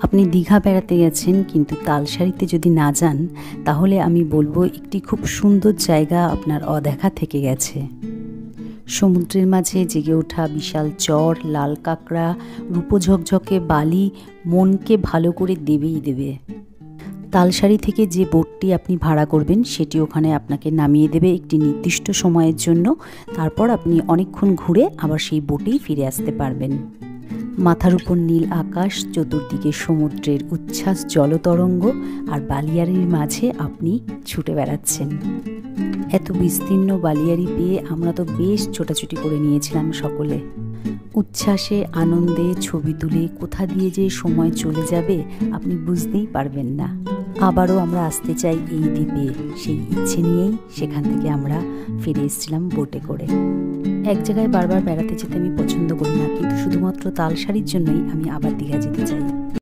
আপনি দীঘা বেড়াতে গেছেন কিন্তু তালসারিতে যদি না যান তাহলে আমি বলবো একটি খুব সুন্দর জায়গা আপনার অদেখা থেকে গেছে। সমুদ্রের মাঝে জেগে ওঠা বিশাল চর, লাল কাঁকড়া, রূপোঝকঝকে বালি মনকে ভালো করে দেবেই দেবে। তালসারি থেকে যে বোটটি আপনি ভাড়া করবেন সেটি ওখানে আপনাকে নামিয়ে দেবে একটি নির্দিষ্ট সময়ের জন্য। তারপর আপনি অনেকক্ষণ ঘুরে আবার সেই বোটেই ফিরে আসতে পারবেন। মাথার উপর নীল আকাশ, চতুর্দিকে সমুদ্রের উচ্ছ্বাস জলতরঙ্গ, আর বালিয়াড়ির মাঝে আপনি ছুটে বেড়াচ্ছেন। এত বিস্তীর্ণ বালিয়াড়ি পেয়ে আমরা তো বেশ ছোটাছুটি করে নিয়েছিলাম সকলে। উচ্ছ্বাসে আনন্দে ছবি তুলে কোথা দিয়ে যে সময় চলে যাবে আপনি বুঝতেই পারবেন না। আবারও আমরা আসতে চাই এই দ্বীপে, সেই ইচ্ছে নিয়েই সেখান থেকে আমরা ফিরে এসেছিলাম বোটে করে। এক জায়গায় বারবার বেড়াতে যেতে আমি পছন্দ করি না, কিন্তু শুধুমাত্র তালসারির জন্যই আমি আবার দীঘা যেতে চাই।